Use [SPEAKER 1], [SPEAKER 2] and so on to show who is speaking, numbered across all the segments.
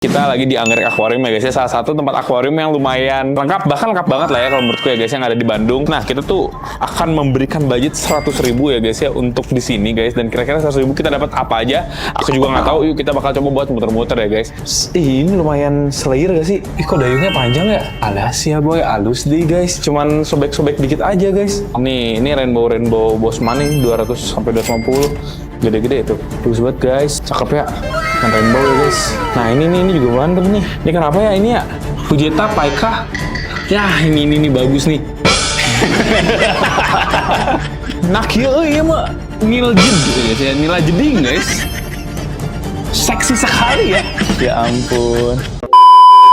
[SPEAKER 1] Kita lagi di Anggrek Aquarium ya guys ya, salah satu tempat akuarium yang lumayan lengkap, bahkan lengkap banget lah ya kalau menurutku ya guys, yang ada di Bandung. Nah, kita tuh akan memberikan budget 100.000 ya guys ya untuk di sini guys, dan kira-kira 100.000 kita dapat apa aja? Aku juga nggak tahu. Yuk kita bakal coba buat muter-muter ya guys. Ini lumayan slayer gak sih? Kok dayungnya panjang ya? Alas ya boy, alus deh guys. Cuman sobek-sobek dikit aja guys. Ini rainbow Bosman nih 200 sampai 250. Gede-gede itu. Bagus banget guys. Cakep ya. Kan rainbow ya guys. Nah ini juga mantep nih. Ini kenapa ya ini ya? Fujita Paika. Ya ini bagus nih. Nah iya mah nila jeding guys ya. Nila jeding guys. Seksi sekali ya. Ya ampun.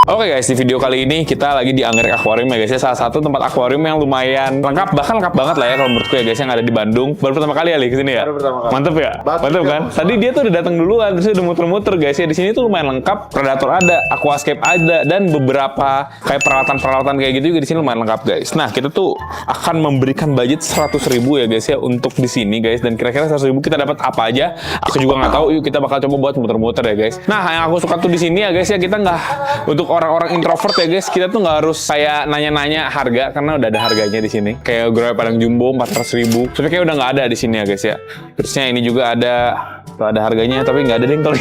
[SPEAKER 1] Oke guys, di video kali ini kita lagi di Anggrek Aquarium ya guys ya, salah satu tempat akuarium yang lumayan lengkap, bahkan lengkap banget lah ya kalau menurutku ya guys, yang ada di Bandung. Baru pertama kali ya kesini ya? Baru pertama kali. Mantep ya? Mantep kan? Tadi dia tuh udah datang duluan, terus udah muter-muter guys ya. Di sini tuh lumayan lengkap, predator ada, aquascape ada, dan beberapa kayak peralatan-peralatan kayak gitu juga di sini lumayan lengkap guys. Nah, kita tuh akan memberikan budget 100.000 ya guys ya untuk di sini guys, dan kira-kira 100.000 kita dapat apa aja? Aku juga nggak tahu. Yuk kita bakal coba buat muter-muter ya guys. Nah, yang aku suka tuh di sini ya guys ya, kita nggak untuk orang-orang introvert ya guys, kita tuh nggak harus kayak nanya-nanya harga karena udah ada harganya di sini. Kayak Gurame Padang Jumbo 400.000, tapi kayak udah nggak ada di sini ya guys ya. Terusnya ini juga ada harganya, tapi nggak ada deh kalau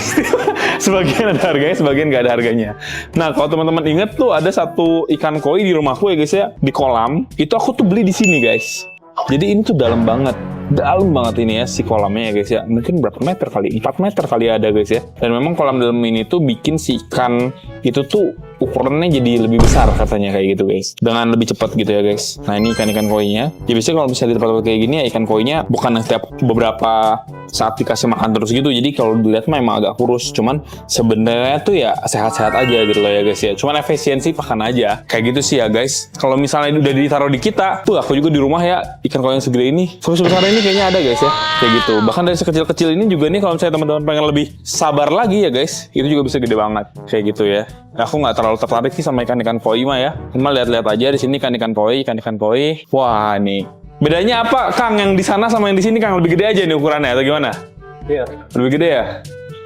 [SPEAKER 1] sebagian ada harganya, sebagian nggak ada harganya. Nah, kalau teman-teman inget tuh ada satu ikan koi di rumahku ya guys ya, di kolam. Itu aku tuh beli di sini guys. Jadi ini tuh dalam banget ini ya si kolamnya ya guys ya. Mungkin berapa meter kali? 4 meter kali ada guys ya. Dan memang kolam dalam ini tuh bikin si ikan itu tuh ukurannya jadi lebih besar katanya kayak gitu guys, dengan lebih cepat gitu ya guys. Nah ini ikan koinya. Ya biasanya kalau misalnya di tempat kayak gini ya, ikan koinya bukan setiap beberapa saat dikasih makan terus gitu. Jadi kalau dilihat mah emang agak kurus, cuman sebenarnya tuh ya sehat-sehat aja gitu loh ya guys ya. Cuman efisiensi pakan aja kayak gitu sih ya guys. Kalau misalnya udah ditaruh di kita tuh, aku juga di rumah ya, ikan koi yang segede ini, sebesar ini kayaknya ada guys ya, kayak gitu. Bahkan dari sekecil-kecil ini juga nih, kalau misalnya teman-teman pengen lebih sabar lagi ya guys, itu juga bisa gede banget kayak gitu ya. Aku nggak terlalu tertarik sih sama ikan koi mah ya, cuma lihat-lihat aja di sini ikan koi. Wah nih, bedanya apa Kang yang di sana sama yang di sini Kang? Lebih gede aja nih ukurannya atau gimana? Iya. Lebih gede ya?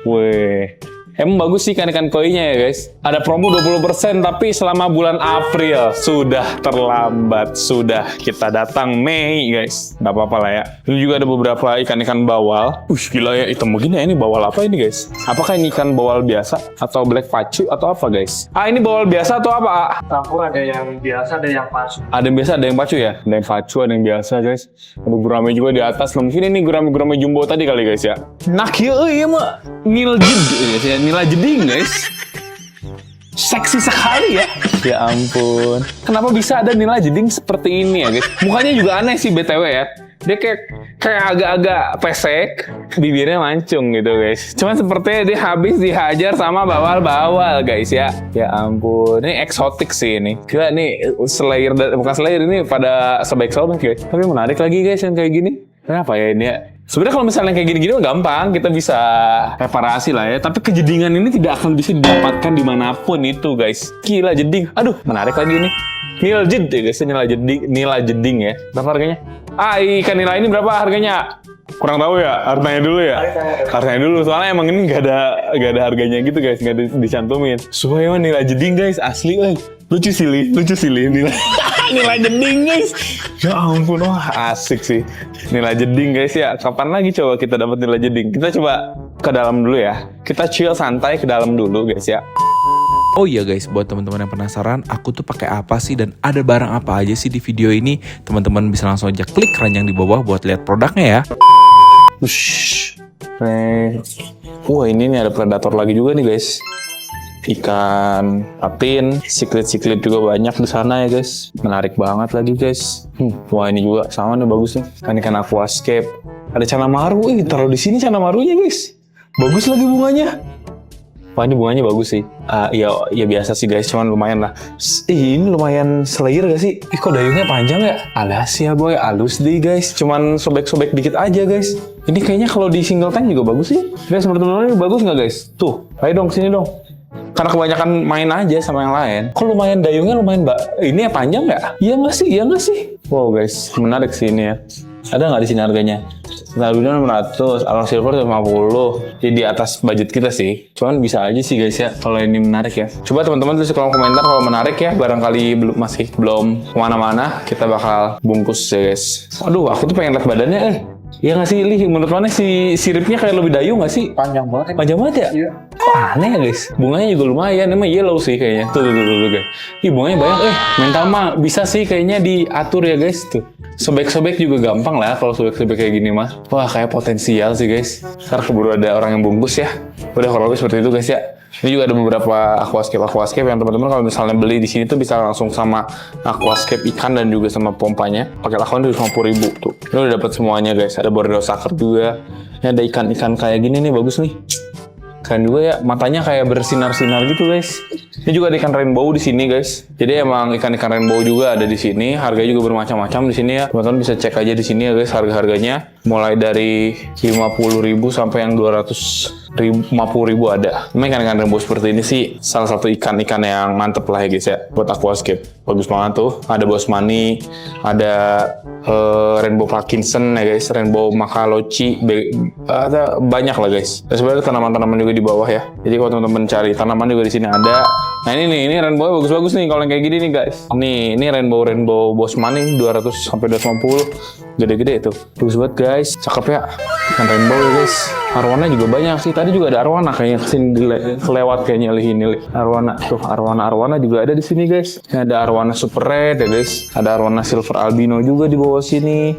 [SPEAKER 1] Wih. Emang bagus sih ikan koinya ya guys. Ada promo 20%, tapi selama bulan April. Sudah terlambat. Sudah kita datang Mei guys. Nggak apa-apa lah ya. Ini juga ada beberapa ikan bawal. Gila ya, hitam begini ya. Ini bawal apa ini guys? Apakah ini ikan bawal biasa? Atau black pacu? Atau apa guys? Ini bawal biasa atau apa?
[SPEAKER 2] Campur, ada yang biasa, ada yang pacu.
[SPEAKER 1] Ada yang biasa, ada yang pacu ya? Ada yang pacu, ada yang biasa guys. Ada gurame juga di atas. Mungkin ini gurame jumbo tadi kali guys ya. Nah iya mah nila jeding ya. Nila jeding guys. Seksi sekali ya. Ya ampun. Kenapa bisa ada nila jeding seperti ini ya guys? Mukanya juga aneh sih BTW ya. Dia kayak agak-agak pesek, bibirnya mancung gitu guys. Cuman sepertinya dia habis dihajar sama bawal-bawal guys ya. Ya ampun, ini eksotik sih ini. Gila nih, slayer, bukan slayer, ini pada sebaik-sebaik guys. Tapi menarik lagi guys yang kayak gini. Kenapa ya ini ya? Sebenarnya kalau misalnya kayak gini-gini gampang, kita bisa reparasi lah ya. Tapi kejedingan ini tidak akan bisa didapatkan dimanapun itu guys. Gila jeding. Aduh, menarik lagi nih. Nila jeding guys, nila jeding ya. Berapa harganya? Ikan nila ini berapa harganya? Kurang tahu ya, harganya dulu ya. Harganya dulu, soalnya emang ini nggak ada harganya gitu guys, nggak dicantumin. Supaya emang nila jeding guys, asli guys. Lucu sih nila. Nila jeding guys. Ya ampun, wah asik sih. Nila jeding guys ya. Kapan lagi coba kita dapat nila jeding? Kita coba ke dalam dulu ya. Kita chill santai ke dalam dulu guys ya.
[SPEAKER 3] Oh iya guys, buat teman-teman yang penasaran aku tuh pakai apa sih dan ada barang apa aja sih di video ini, teman-teman bisa langsung aja klik keranjang di bawah buat lihat produknya ya.
[SPEAKER 1] Wah ini nih ada predator lagi juga nih guys. Ikan patin, siklit juga banyak di sana ya guys. Menarik banget lagi guys. Wah ini juga sama nih, bagus nih. Ikan aquascape. Ada cana maru, taruh di sini cana marunya guys. Bagus lagi bunganya. Wah ini bunganya bagus sih. Ya biasa sih guys, cuman lumayan lah. Ini lumayan slayer gak sih? Kok dayungnya panjang ya? Alas ya boy, alus deh guys. Cuman sobek-sobek dikit aja guys. Ini kayaknya kalau di single tank juga bagus sih. Guys, menurut teman-teman ini bagus nggak guys? Tuh, ayo dong sini dong. Karena kebanyakan main aja sama yang lain. Kok lumayan dayungnya lumayan ini ya panjang nggak? Iya nggak sih? Wow guys, menarik sih ini ya. Ada nggak di sini harganya? Albino 600, Along Silver 150. Jadi di atas budget kita sih. Cuman bisa aja sih guys ya, kalau ini menarik ya. Coba teman-teman tulis di kolom komentar kalau menarik ya. Barangkali masih belum kemana-mana, kita bakal bungkus ya guys. Aduh, aku tuh pengen lihat badannya. Iya nggak sih, Li? Menurut mana si siripnya kayak lebih dayu nggak sih?
[SPEAKER 2] Panjang banget.
[SPEAKER 1] Panjang banget ya?
[SPEAKER 2] Iya.
[SPEAKER 1] Kok aneh ya guys? Bunganya juga lumayan, emang yellow sih kayaknya. Tuh guys. Ih, bunganya banyak. Mental mah bisa sih kayaknya diatur ya guys. Tuh. Sobek-sobek juga gampang lah kalau sobek-sobek kayak gini mah. Wah, kayak potensial sih guys. Ntar keburu ada orang yang bungkus ya. Udah kalau lebih seperti itu guys ya. Ini juga ada beberapa aquascape yang teman-teman kalau misalnya beli di sini tuh bisa langsung sama aquascape ikan dan juga sama pompanya. Pakai lakuan tuh 50.000 tuh. Ini udah dapat semuanya guys. Ada bordeaux sucker juga. Ini ada ikan-ikan kayak gini nih, bagus nih. Keren juga ya, matanya kayak bersinar-sinar gitu guys. Ini juga ada ikan rainbow di sini guys. Jadi emang ikan-ikan rainbow juga ada di sini. Harganya juga bermacam-macam di sini ya. Teman-teman bisa cek aja di sini ya guys harga-harganya. Mulai dari 50.000 sampai yang 250.000 ada. Memang ikan-ikan rainbow seperti ini sih salah satu ikan-ikan yang mantep lah ya guys ya buat aquascape. Bagus banget tuh. Ada bosmani, ada rainbow Parkinson ya guys, rainbow Macaloci, ada banyak lah guys. Dan sebenarnya tanaman-tanaman juga di bawah ya. Jadi kalau teman-teman cari tanaman juga di sini ada. Nah ini rainbow bagus-bagus nih kalau yang kayak gini nih guys. Ini rainbow bosmani 200 sampai 250. Gede-gede itu. Bagus banget guys. Cakep ya. Ikan rainbow ya guys. Arwana juga banyak sih. Tadi juga ada arwana kayaknya kesini kelewat kayaknya ini. Arwana tuh, arwana juga ada di sini guys. Ini ada arwana super red ya guys. Ada arwana silver albino juga di bawah sini.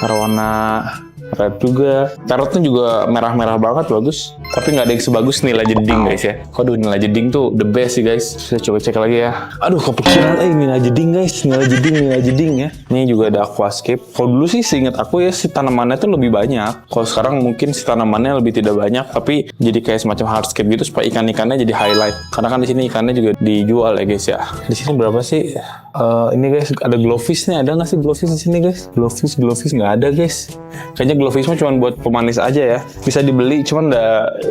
[SPEAKER 1] Arwana red juga. Parrotnya juga merah-merah banget, bagus. Tapi nggak ada yang sebagus nila jeding guys ya. Waduh, nila jeding tuh the best sih guys. Saya coba cek lagi ya. Aduh, kepikiran nila jeding guys. Nila jeding ya. Ini juga ada aquascape. Kalau dulu sih seingat aku ya si tanamannya tuh lebih banyak. Kalau sekarang mungkin si tanamannya lebih tidak banyak. Tapi jadi kayak semacam hardscape gitu supaya ikan-ikannya jadi highlight. Karena kan di sini ikannya juga dijual ya guys ya. Di sini berapa sih? Ini guys ada glowfish nih. Ada nggak sih glowfish di sini guys? Glowfish nggak ada guys. Kayaknya glowfish mah cuma buat pemanis aja ya. Bisa dibeli, cuman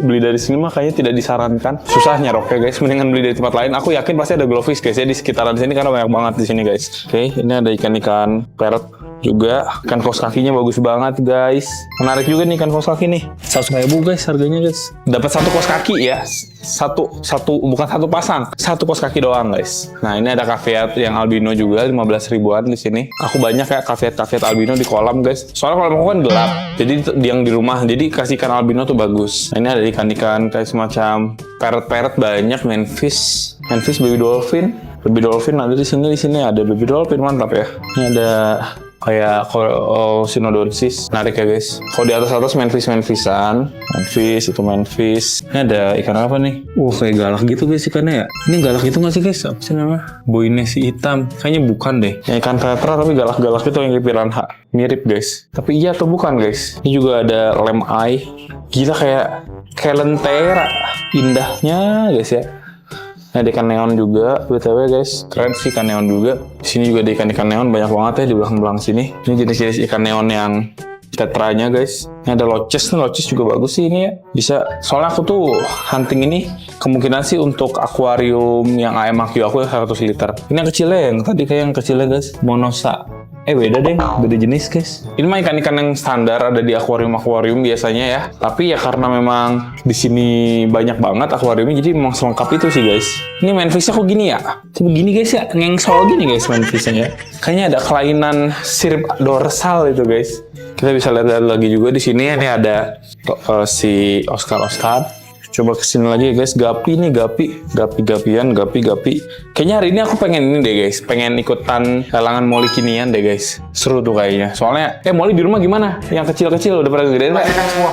[SPEAKER 1] beli dari sini mah kayaknya tidak disarankan. Susah nyeroknya guys. Mendingan beli dari tempat lain. Aku yakin pasti ada glowfish guys ya di sekitaran sini karena banyak banget di sini guys. Oke, ini ada ikan-ikan parrot juga. Ikan kaos kakinya bagus banget guys. Menarik juga nih ikan kaos kaki nih. 100.000 guys harganya guys. Dapat satu kaos kaki ya. Satu bukan satu pasang. Satu kaos kaki doang guys. Nah, ini ada caveat yang albino juga 15 ribuan di sini. Aku banyak ya caveat albino di kolam guys. Soalnya kolam aku kan gelap. Jadi yang di rumah jadi kasih ikan albino tuh bagus. Nah, ini ada ikan-ikan kayak semacam parrot banyak, manfish, baby dolphin ada di sini ada baby dolphin mantap ya. Ini ada kayak Sinodonsis, menarik ya guys. Kalau di atas manfish-an, manfish. Ini ada ikan apa nih? Kayak galak gitu guys ikannya ya. Ini galak itu nggak sih guys? Apa sih namanya? Boinesi hitam. Kayaknya bukan deh. Yang ikan tetra tapi galak-galak itu yang piranha. Mirip guys. Tapi iya atau bukan guys? Ini juga ada lem eye. Gila kayak lentera. Indahnya guys ya. Ada ikan neon juga, BTW guys, keren sih ikan neon juga. Di sini juga ada ikan neon banyak banget ya di belakang sini. Ini jenis-jenis ikan neon yang tetranya guys. Ini ada loches juga bagus sih ini ya. Bisa, soalnya aku tuh hunting ini kemungkinan sih untuk akuarium yang AMAQ aku yang 100 liter. Ini yang kecilnya yang tadi kayak yang kecilnya guys, Monosa. Beda deh, beda jenis guys. Ini mah ikan-ikan yang standar ada di akuarium biasanya ya. Tapi ya karena memang di sini banyak banget akuariumnya, jadi memang selengkap itu sih guys. Ini manfishnya kok gini ya? Kok begini guys ya? Ngengsol gini guys manfishnya ya. Kayaknya ada kelainan sirip dorsal itu guys. Kita bisa lihat lagi juga di sini. Ini ada si Oscar. Coba kesini lagi ya guys, gapian. Kayaknya hari ini aku pengen ini deh guys, pengen ikutan galangan Molly kinian deh guys. Seru tuh kayaknya. Soalnya, Molly di rumah gimana? Yang kecil-kecil udah pada ngegedein nggak?
[SPEAKER 2] Semua.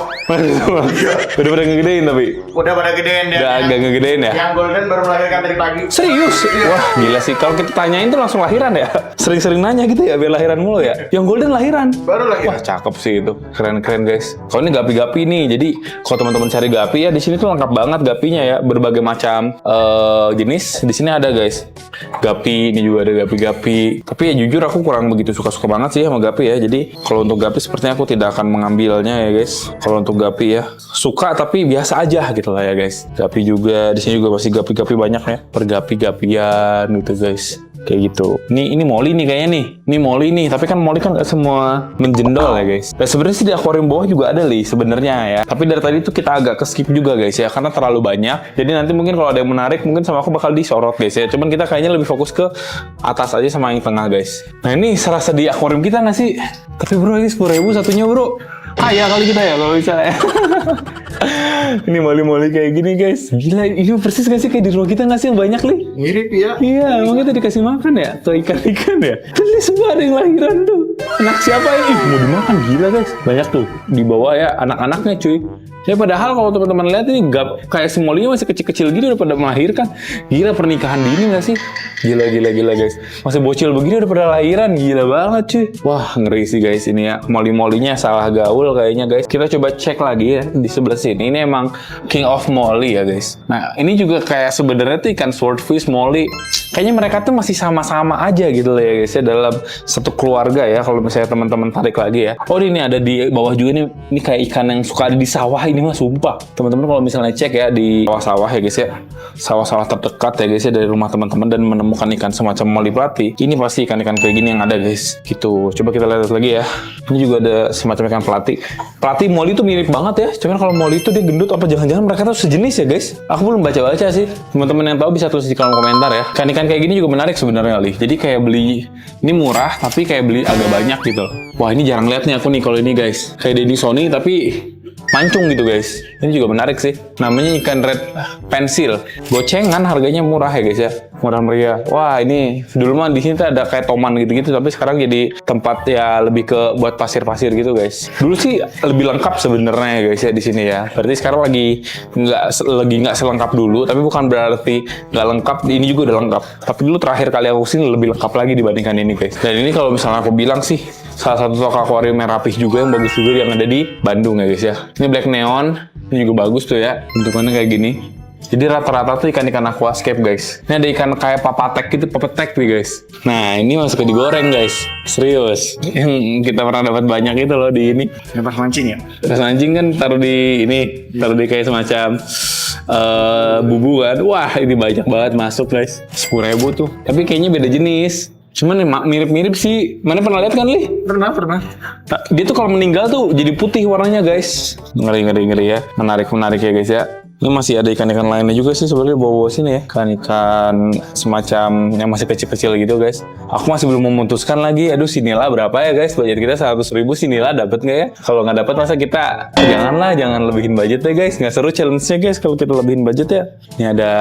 [SPEAKER 1] Udah pada ngegedein tapi?
[SPEAKER 2] Udah pada gedein ya.
[SPEAKER 1] Udah agak ngegedein ya?
[SPEAKER 2] Yang golden baru melahirkan tadi pagi.
[SPEAKER 1] Serius? Wah gila sih, kalau kita tanyain tuh langsung lahiran ya? Sering-sering nanya gitu ya, biar lahiran mulu ya? Yang golden lahiran?
[SPEAKER 2] Baru lahiran.
[SPEAKER 1] Wah cakep sih itu, keren guys. Kalau ini gapi nih, jadi kalau teman-teman cari gapi ya di sini tuh lengkap banget gapinya ya, berbagai macam jenis di sini ada guys. Gapi ini juga ada gapi. Tapi ya jujur aku kurang begitu suka banget sih sama gapi ya. Jadi kalau untuk gapi sepertinya aku tidak akan mengambilnya ya guys. Kalau untuk gapi ya suka tapi biasa aja gitu lah ya guys. Gapi juga di sini juga masih gapi banyak ya. Pergapi-gapian gitu guys. Kayak gitu. Ini Molly nih kayaknya nih. Ini Molly nih, tapi kan Molly kan nggak semua menjendol ya guys. Dan sebenarnya sih di akuarium bawah juga ada Li sebenarnya ya. Tapi dari tadi tuh kita agak ke-skip juga guys ya, karena terlalu banyak. Jadi nanti mungkin kalau ada yang menarik, mungkin sama aku bakal disorot guys ya. Cuman kita kayaknya lebih fokus ke atas aja sama yang tengah guys. Nah ini serasa di akuarium kita nggak sih? Tapi bro ini 10.000 satunya bro. Kaya kali kita ya kalau misalnya. Ini Molly kayak gini guys. Gila, ini persis gak sih kayak di rumah kita nggak sih yang banyak Li?
[SPEAKER 2] Mirip ya.
[SPEAKER 1] Iya, emang kita dikasih makan ya? Tuh ikan-ikan ya? Ini semua ada yang lahiran tuh. Anak siapa ini? Mau dimakan, gila guys. Banyak tuh, di bawah ya, anak-anaknya cuy. Ya padahal kalau teman-teman lihat ini gak, kayak si Molly masih kecil-kecil gini udah pada melahirkan. Gila pernikahan dini gak sih? Gila guys. Masih bocil begini udah pada lahiran, gila banget cuy. Wah ngeri sih guys ini ya. Molly-Mollynya salah gaul kayaknya guys. Kita coba cek lagi ya di sebelah sini. Ini emang King of Molly ya guys. Nah ini juga kayak sebenarnya tuh ikan swordfish, Molly. Kayaknya mereka tuh masih sama-sama aja gitu lah ya guys ya, dalam satu keluarga ya. Kalau misalnya teman-teman tarik lagi ya. Oh ini ada di bawah juga nih. Ini kayak ikan yang suka ada di sawah. Ini mah sumpah. Teman-teman kalau misalnya cek ya di sawah-sawah ya guys ya. Sawah-sawah terdekat ya guys ya dari rumah teman-teman dan menemukan ikan semacam Molly Plati. Ini pasti ikan-ikan kayak gini yang ada guys. Gitu. Coba kita lihat lagi ya. Ini juga ada semacam ikan Plati. Plati Molly tuh mirip banget ya. Cuman kalau Molly itu dia gendut apa jangan-jangan mereka tuh sejenis ya guys. Aku belum baca-baca sih. Teman-teman yang tahu bisa tulis di kolom komentar ya. Ikan-ikan kayak gini juga menarik sebenarnya Li. Jadi kayak beli ini murah tapi kayak beli agak banyak gitu. Wah, ini jarang lihat nih aku nih kalau ini guys. Kayak Denny Sony tapi mancung gitu guys. Ini juga menarik sih. Namanya ikan red pensil. Gocengan harganya murah ya guys ya. Murah meriah. Wah ini dulu mah di sini tuh ada kayak toman gitu-gitu. Tapi sekarang jadi tempat ya lebih ke buat pasir-pasir gitu guys. Dulu sih lebih lengkap sebenarnya ya guys ya di sini ya. Berarti sekarang lagi nggak selengkap dulu. Tapi bukan berarti nggak lengkap. Ini juga udah lengkap. Tapi dulu terakhir kali aku sini lebih lengkap lagi dibandingkan ini guys. Dan ini kalau misalnya aku bilang sih salah satu toko akuarium yang rapih juga yang bagus juga yang ada di Bandung ya guys ya. Ini black neon, ini juga bagus tuh ya, bentukannya kayak gini. Jadi rata-rata tuh ikan-ikan aquascape guys. Ini ada ikan kayak papatek gitu, papatek nih guys. Nah ini masuk ke digoreng guys, serius. Yang kita pernah dapat banyak itu loh di ini.
[SPEAKER 2] Pas mancing ya?
[SPEAKER 1] Pas mancing kan taruh di ini, taruh di kayak semacam bubu kan. Wah ini banyak banget masuk guys, 10.000 tuh. Tapi kayaknya beda jenis. Cuman mirip-mirip sih. Mana pernah lihat kan, Li?
[SPEAKER 2] Pernah.
[SPEAKER 1] Dia tuh kalau meninggal tuh jadi putih warnanya, guys. Ngeri ya. Menarik ya, guys ya. Ini masih ada ikan-ikan lainnya juga sih sebenarnya bawa sini ya. Ikan semacam yang masih kecil-kecil gitu, guys. Aku masih belum memutuskan lagi. Aduh, si Nila berapa ya, guys? Budget kita 100.000, si Nila dapat nggak ya? Kalau nggak dapat masa kita jangan lebihin budget ya, guys. Nggak seru challenge-nya, guys, kalau kita lebihin budget ya. Ini ada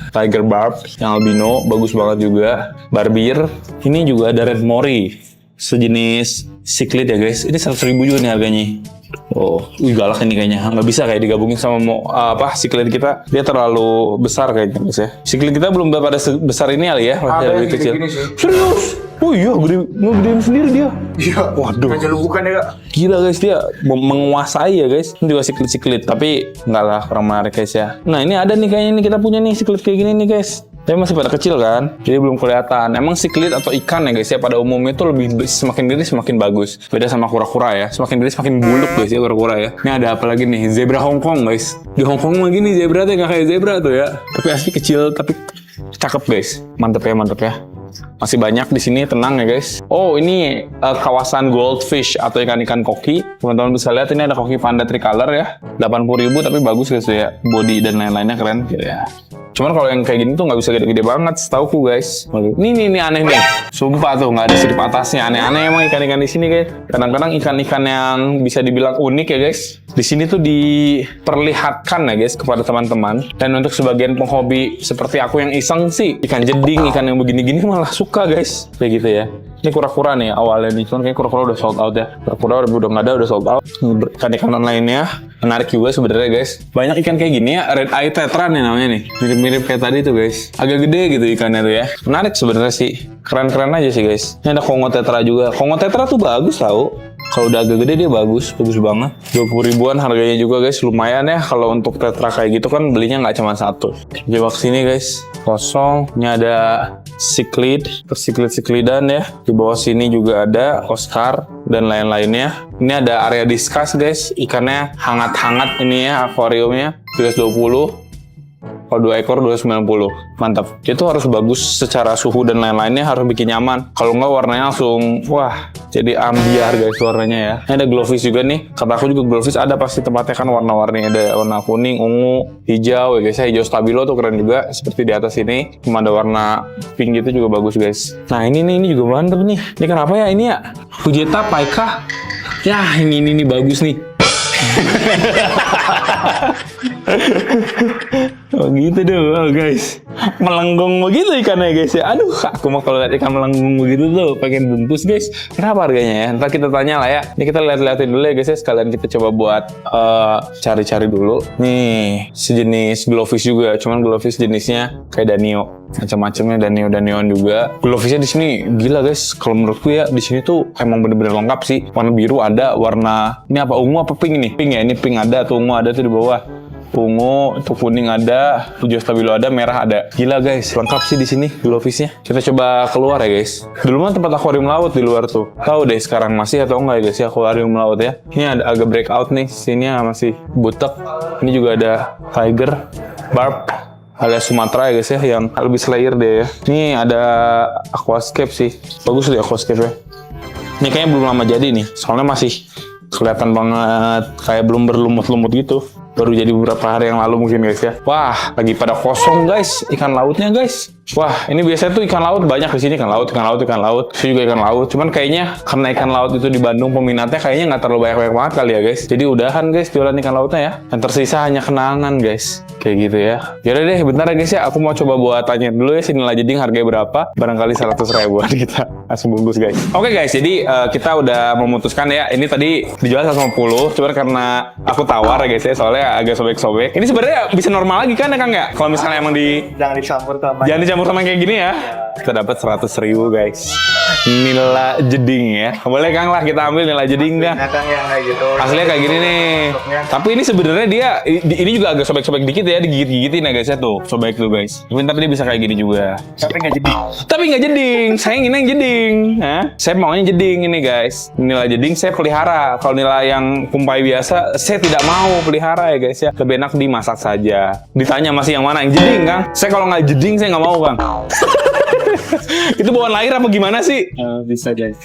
[SPEAKER 1] Tiger Barb yang albino, bagus banget juga. Barbir. Ini juga ada Red Mori. Sejenis cichlid ya, guys. Ini 100.000 juga nih harganya. Oh, galak ini kayaknya. Nggak bisa kayak digabungin sama cichlid kita. Dia terlalu besar kayaknya guys ya. Cichlid kita belum pada sebesar ini kali ya. Masih lebih kecil. Serius? Oh iya, ngegedein sendiri dia.
[SPEAKER 2] Iya.
[SPEAKER 1] Waduh.
[SPEAKER 2] Kan bukan ya kak.
[SPEAKER 1] Gila guys, dia menguasai ya guys. Ini juga cichlid. Tapi nggak lah, kurang menarik guys ya. Nah ini ada nih kayaknya nih kita punya nih cichlid kayak gini nih guys. Tapi masih pada kecil kan, jadi belum kelihatan. Emang cichlid atau ikan ya guys ya, pada umumnya itu semakin gede semakin bagus. Beda sama kura-kura ya, semakin gede semakin buluk guys ya kura-kura ya. Ini ada apa lagi nih, zebra Hongkong guys. Di Hongkong mah gini zebra tuh nggak kayak zebra tuh ya. Tapi asli kecil, tapi cakep guys. Mantep ya. Masih banyak di sini, tenang ya guys. Oh ini kawasan goldfish atau ikan-ikan koki. Teman-teman bisa lihat ini ada koki panda tricolor ya. 80.000 tapi bagus guys ya. Body dan lain-lainnya keren ya. Cuman kalau yang kayak gini tuh nggak bisa gede-gede banget, setauku guys. Ini aneh nih. Sumpah tuh nggak ada sirip atasnya. Aneh-aneh emang ikan-ikan di sini guys. Kadang-kadang ikan-ikan yang bisa dibilang unik ya guys. Di sini tuh diperlihatkan ya guys kepada teman-teman. Dan untuk sebagian penghobi seperti aku yang iseng sih, ikan jeding, ikan yang begini-gini malah suka guys. Kayak gitu ya. Ini kura-kura nih awalnya nih, cuman kayak kura-kura udah sold out ya. Kura-kura udah nggak ada, udah sold out. Ikan-ikan lainnya menarik juga sebenarnya guys. Banyak ikan kayak gini ya, red eye tetra nih namanya nih. Mirip-mirip kayak tadi tuh guys. Agak gede gitu ikannya tuh ya. Menarik sebenarnya sih. Keren-keren aja sih guys. Ini ada Kongo tetra juga. Kongo tetra tuh bagus tau. Kalau udah agak gede dia bagus banget. 20.000-an harganya juga guys, lumayan ya. Kalau untuk tetra kayak gitu kan belinya nggak cuma satu. Coba kesini guys, kosong. Ini ada cichlidan ya. Di bawah sini juga ada Oscar dan lain-lainnya. Ini ada area discuss guys, ikannya hangat-hangat ini ya akuariumnya. 320. Kalau 2 ekor 290. Mantap. Itu harus bagus secara suhu dan lain-lainnya, harus bikin nyaman. Kalau nggak warnanya langsung wah, jadi ambiar guys warnanya ya. Ini ada glowfish juga nih. Kata aku juga glowfish ada pasti tempatnya kan warna-warni, ada warna kuning, ungu, hijau ya guys. Hijau stabilo tuh keren juga seperti di atas ini. Cuma ada warna pink gitu juga bagus guys. Nah, ini juga mantep nih. Ini kenapa ya? Ini ya Fujita Paika. Ya, ini bagus nih. Oh gitu doh guys, melenggung begitu ikannya guys ya. Aduh, aku mau kalau lihat ikan melenggung begitu tuh pengen bungkus guys. Berapa harganya ya? Ntar kita tanya lah ya. Ini kita lihat-lihatin dulu ya guys ya. Sekalian kita coba buat cari-cari dulu. Nih sejenis glowfish juga, cuman glowfish jenisnya kayak danio. Macam-macamnya danio-danioan juga. Glowfishnya di sini gila guys. Kalau menurutku ya di sini tuh emang bener-bener lengkap sih. Warna biru ada, warna ini apa ungu apa pink nih? Pink ya, ini pink ada tuh, ungu ada tuh di bawah. Ungu, tuh kuning ada, hijau stabilo ada, merah ada. Gila guys, lengkap sih di sini glowfishnya. Kita coba keluar ya guys. Dulu mah tempat akuarium laut di luar tuh. Tahu deh sekarang masih atau enggak ya guys ya akuarium laut ya. Ini ada agak breakout nih, sini masih butek. Ini juga ada tiger, barb, alias Sumatera ya guys ya, yang lebih slayer deh ya. Ini ada aquascape sih, bagus deh aquascape ya. Ini kayaknya belum lama jadi nih, soalnya masih kelihatan banget kayak belum berlumut-lumut gitu. Baru jadi beberapa hari yang lalu mungkin guys ya. Wah, lagi pada kosong guys ikan lautnya guys. Wah, ini biasanya tuh ikan laut banyak di sini, ikan laut. Itu juga ikan laut. Cuman kayaknya karena ikan laut itu di Bandung peminatnya kayaknya nggak terlalu banyak banget kali ya guys. Jadi udahan guys jualan ikan lautnya ya. Yang tersisa hanya kenangan guys. Kayak gitu ya. Yaudah deh, bentar ya guys ya. Aku mau coba buat tanya dulu ya si nila jeding harganya berapa. Barangkali 100 ribuan kita langsung bungkus guys. Oke guys, jadi kita udah memutuskan ya. Ini tadi dijual 150. Cuman karena aku tawar ya guys ya. Soalnya agak sobek-sobek. Ini sebenarnya bisa normal lagi kan ya Kang ya? Kalau misalnya emang
[SPEAKER 2] Jangan dicampur sama.
[SPEAKER 1] jangan dicampur sama kayak gini ya. Kita dapat 100 ribu guys. Nila jeding ya. Boleh Kang lah kita ambil nila jeding dah.
[SPEAKER 2] Kang yang kayak gitu.
[SPEAKER 1] Aslinya kayak gini nih. Tapi ini sebenarnya dia ini juga agak sobek-sobek dikit ya, digigit-gigitin ya guys ya tuh. Sobek tuh guys. Tapi dia bisa kayak gini juga.
[SPEAKER 2] Tapi nggak jeding.
[SPEAKER 1] Tapi nggak jeding. Saya ingin yang jeding. Hah? Saya maunya jeding ini guys. Nila jeding saya pelihara. Kalau nila yang kumpai biasa saya tidak mau pelihara ya guys ya. Lebih enak dimasak saja. Ditanya masih yang mana? Yang jeding Kang. Saya kalau nggak jeding saya nggak mau Kang. Itu bawaan lahir apa gimana sih?
[SPEAKER 2] Bisa jadi.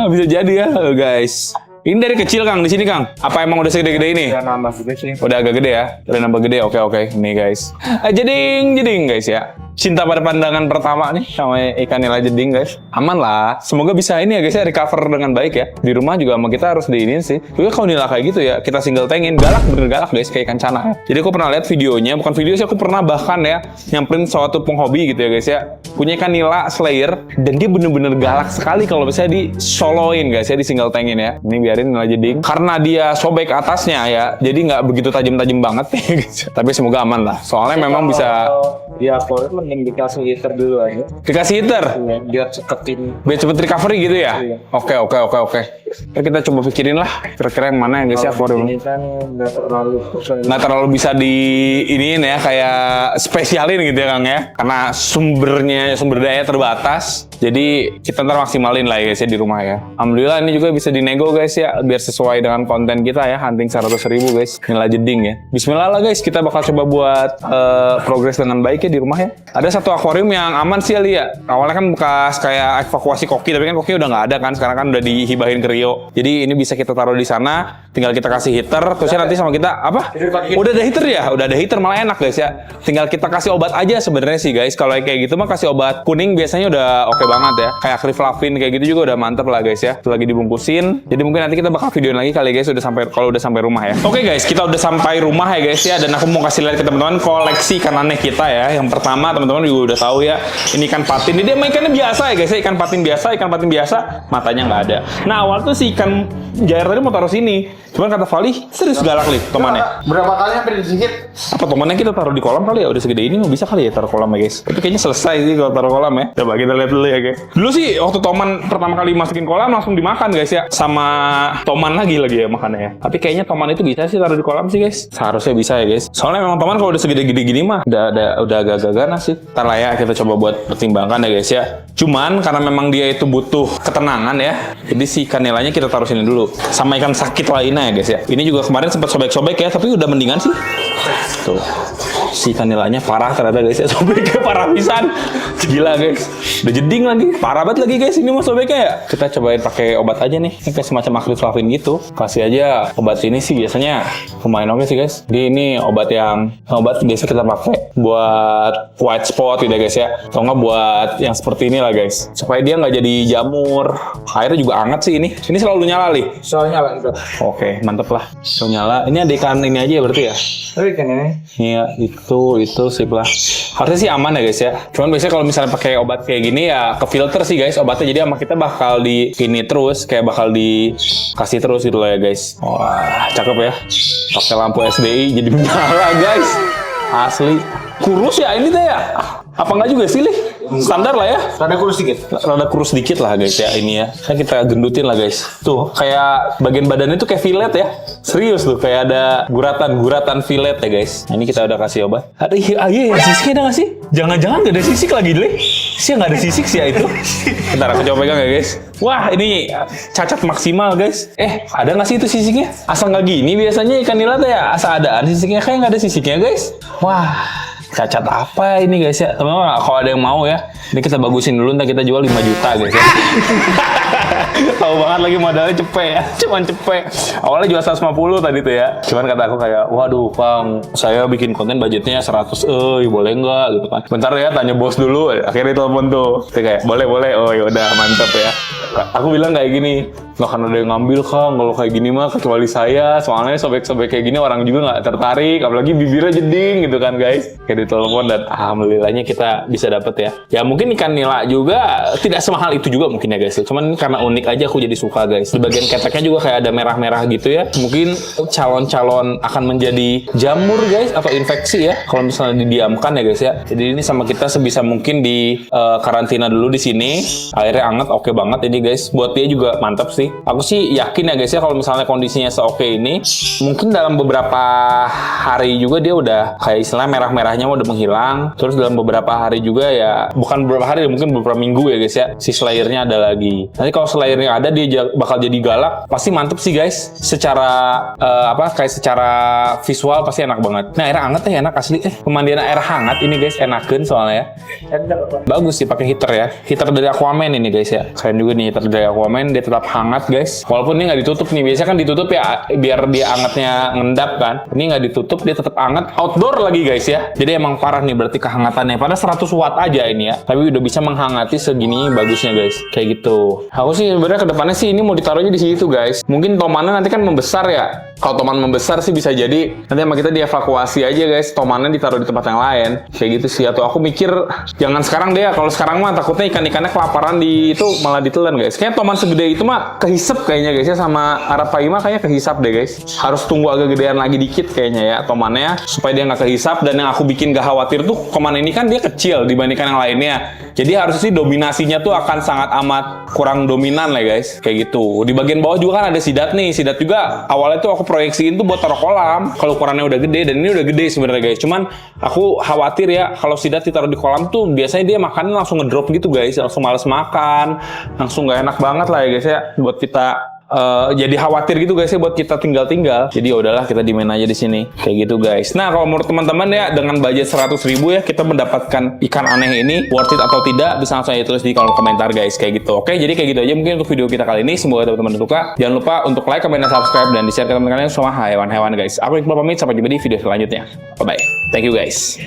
[SPEAKER 1] Bisa jadi ya guys. Ini dari kecil Kang di sini Kang. Apa emang udah segede-gede ini?
[SPEAKER 2] Udah nambah juga sih.
[SPEAKER 1] Udah agak gede ya? Udah nambah gede. Oke. Nih guys. Jeding guys ya. Cinta pada pandangan pertama nih sama ikan nila jeding guys. Aman lah. Semoga bisa ini ya guys ya, recover dengan baik ya. Di rumah juga sama kita harus diinin sih. Juga kalau nila kayak gitu ya, kita single tankin. Galak, bener galak guys, kayak ikan cana. Jadi aku pernah lihat videonya, bukan video sih, aku pernah bahkan ya nyamperin suatu penghobi gitu ya guys ya. Punya ikan nila slayer, dan dia bener-bener galak sekali kalau misalnya di soloin guys ya, di single tankin ya. Ini biarin nila jeding. Karena dia sobek atasnya ya, jadi nggak begitu tajam-tajam banget ya guys. Tapi semoga aman lah. Soalnya memang bisa...
[SPEAKER 2] Ya, kalau mending dikasih heater dulu aja.
[SPEAKER 1] Dikasih heater?
[SPEAKER 2] Biar cepetin.
[SPEAKER 1] Biar cepet recovery gitu ya?
[SPEAKER 2] Iya.
[SPEAKER 1] Oke. Ya, kita coba pikirin lah kira-kira yang mana yang guys ya akuarium.
[SPEAKER 2] Ini kan nggak terlalu
[SPEAKER 1] Bisa di iniin ya, kayak spesialin gitu ya Kang ya. Karena sumber daya terbatas. Jadi kita ntar maksimalin lah ya guys ya di rumah ya. Alhamdulillah ini juga bisa dinego guys ya, biar sesuai dengan konten kita ya, hunting 100 ribu guys. Nila jeding ya. Bismillah lah guys, kita bakal coba buat progres dengan baik ya di rumah ya. Ada satu akuarium yang aman sih ya. Awalnya kan bekas kayak evakuasi koki, tapi kan koki udah nggak ada kan. Sekarang kan udah dihibahin ke Rio. Jadi ini bisa kita taruh di sana. Tinggal kita kasih heater. Terusnya nanti sama kita apa? Udah ada heater ya? Udah ada heater malah enak guys ya. Tinggal kita kasih obat aja sebenarnya sih guys. Kalau kayak gitu mah kasih obat kuning biasanya udah oke banget ya. Kayak Kriflavin kayak gitu juga udah mantep lah guys ya. Itu lagi dibungkusin. Jadi mungkin nanti kita bakal videoin lagi kali guys kalau udah sampai rumah ya. Oke guys, kita udah sampai rumah ya guys ya. Dan aku mau kasih lihat ke teman-teman koleksi ikan aneh kita ya. Yang pertama teman-teman juga udah tahu ya, ini ikan patin. Ini dia ikannya biasa ya guys ya, ikan patin biasa, matanya nggak ada. Nah awal tuh si ikan jair tadi mau taruh sini, cuman kata Vali serius galak nih tomannya.
[SPEAKER 2] Berapa kali hampir sedikit?
[SPEAKER 1] Apa tomannya kita taruh di kolam kali ya, udah segede ini bisa kali ya taruh kolam ya guys. Tapi kayaknya selesai sih kalau taruh kolam ya. Coba kita lihat dulu ya guys. Dulu sih waktu toman pertama kali masukin kolam langsung dimakan guys ya, sama toman lagi ya makannya ya. Tapi kayaknya toman itu bisa sih taruh di kolam sih guys. Seharusnya bisa ya guys. Soalnya memang toman kalau udah segede-gede gini mah udah agak-agak ganas sih. Ntar lah ya kita coba buat pertimbangkan ya guys ya. Cuman karena memang dia itu butuh ketenangan ya, jadi si ikan nilainya kita taruh sini dulu. Sama ikan sakit lainnya ya guys ya. Ini juga kemarin sempat sobek-sobek ya, tapi udah mendingan sih. Tuh. si ikan nilainya parah ternyata guys ya. Sobeknya parah pisan. Gila guys. Udah jeding lagi. Parah banget lagi guys ini mah sobeknya ya. Kita cobain pakai obat aja nih. Ini kayak semacam akriflavin gitu. Kasih aja obat ini sih biasanya lumayan oke sih guys. Ini obat biasa kita pakai buat white spot gitu ya guys ya. Atau nggak buat yang seperti ini lah guys. Supaya dia nggak jadi jamur. Airnya juga hangat sih ini. Ini selalu nyala nih.
[SPEAKER 2] Soalnya lah itu.
[SPEAKER 1] Oke, mantep lah. So nyala. Ini ada ikan ini aja ya berarti ya?
[SPEAKER 2] Tapi kan ini.
[SPEAKER 1] Iya, itu sip lah. Harusnya sih aman ya guys ya. Cuman biasanya kalau misalnya pakai obat kayak gini ya ke filter sih guys obatnya. Jadi sama kita bakal di ini terus, kayak bakal dikasih terus gitu loh ya guys. Wah, cakep ya. Pakai lampu SDI jadi menyala guys. Asli. Kurus ya ini teh ya? Apa enggak juga sih, Lih? Standar lah ya.
[SPEAKER 2] Rada kurus dikit.
[SPEAKER 1] Rada kurus dikit lah guys ya ini ya. Kan kita gendutin lah guys. Tuh, kayak bagian badannya tuh kayak fillet ya. Serius tuh, kayak ada guratan fillet ya guys. Nah, ini kita udah kasih obat. Iya, sisiknya ada nggak sih? Jangan-jangan nggak ada sisik lagi, Lih. Sih nggak ada sisik sih ya itu. Bentar, aku coba pegang ya guys. Wah, ini cacat maksimal guys. Ada nggak sih itu sisiknya? Asal nggak gini biasanya ikan nila tuh ya. Asal adaan sisiknya, kayak nggak ada sisiknya guys. Wah. Cacat apa ini guys ya? Teman-teman kalau ada yang mau ya, ini kita bagusin dulu, ntar kita jual 5 juta guys ya. Tahu banget lagi modalnya cepet ya, cuman cepet. Awalnya jual 150 tadi tuh ya. Cuman kata aku kayak, waduh Bang, saya bikin konten budgetnya 100, boleh nggak gitu kan. Bentar ya, tanya bos dulu. Akhirnya telepon tuh. Dia kayak, boleh. Oh yaudah, mantep ya. Aku bilang kayak gini, nggak akan ada yang ngambil Kang, kalau kayak gini mah kecuali saya. Soalnya sobek-sobek kayak gini orang juga nggak tertarik, apalagi bibirnya jeding gitu kan guys. Kayak ditelepon dan alhamdulillahnya kita bisa dapet ya. Ya mungkin ikan nila juga tidak semahal itu juga mungkin ya guys. Cuman karena unik aja aku jadi suka guys. Di bagian keteknya juga kayak ada merah-merah gitu ya. Mungkin calon-calon akan menjadi jamur guys atau infeksi ya kalau misalnya didiamkan ya guys ya. Jadi ini sama kita sebisa mungkin di karantina dulu di sini. Airnya hangat, oke banget ini guys. Buat dia juga mantap sih. Aku sih yakin ya guys ya kalau misalnya kondisinya seoke ini, mungkin dalam beberapa hari juga dia udah kayak istilahnya merah-merahnya udah menghilang. Terus dalam beberapa hari juga ya, bukan beberapa hari, mungkin beberapa minggu ya guys ya, si selayernya ada lagi. Nanti kalau selayernya ada, dia bakal jadi galak. Pasti mantep sih guys. Secara secara visual pasti enak banget. Nah, air hangat ya enak asli. Pemandian air hangat ini guys enakeun soalnya ya. Bagus sih pakai heater ya. Heater dari Aquaman ini guys ya. Keren juga nih heater dari Aquaman, dia tetap hangat guys. Walaupun ini nggak ditutup nih. Biasanya kan ditutup ya biar dia hangatnya ngendap kan. Ini nggak ditutup, dia tetap hangat. Outdoor lagi guys ya. Jadi emang parah nih berarti kehangatannya. Padahal 100 watt aja ini ya. Tapi udah bisa menghangati segini bagusnya guys. Kayak gitu. Aku sih sebenarnya kedepannya sih ini mau ditaruhnya di situ guys. Mungkin tomannya nanti kan membesar ya. Kalau toman membesar sih bisa jadi nanti sama kita dievakuasi aja guys. Tomannya ditaruh di tempat yang lain. Kayak gitu sih. Atau aku mikir jangan sekarang deh ya. Kalau sekarang mah takutnya ikan-ikannya kelaparan itu malah ditelan guys. Kayaknya toman segede itu mah kehisap kayaknya guys ya. Sama arapaima kayaknya kehisap deh guys. Harus tunggu agak gedean lagi dikit kayaknya ya tomannya. Supaya dia nggak kehisap. Dan yang aku bikin gak khawatir tuh toman ini kan dia kecil dibandingkan yang lainnya. Jadi harusnya sih dominasinya tuh akan sangat amat kurang dominan lah guys. Kayak gitu. Di bagian bawah juga kan ada sidat nih. Sidat juga awalnya tuh aku proyeksiin tuh buat taruh kolam. Kalau ukurannya udah gede, dan ini udah gede sebenarnya guys. Cuman aku khawatir ya kalau sidat ditaruh di kolam tuh biasanya dia makannya langsung ngedrop gitu guys. Langsung males makan. Langsung gak enak banget lah ya guys ya. Buat kita jadi khawatir gitu guys ya buat kita tinggal-tinggal. Jadi udahlah kita di main aja di sini. Kayak gitu guys. Nah, kalau menurut teman-teman ya dengan budget 100.000 ya kita mendapatkan ikan aneh ini worth it atau tidak bisa langsung aja tulis di kolom komentar guys. Kayak gitu. Oke, jadi kayak gitu aja mungkin untuk video kita kali ini. Semoga teman-teman suka. Jangan lupa untuk like, comment, dan subscribe dan di-share ke teman-teman kalian semua hewan-hewan guys. Aku Iqbal pamit, sampai jumpa di video selanjutnya. Bye bye. Thank you guys.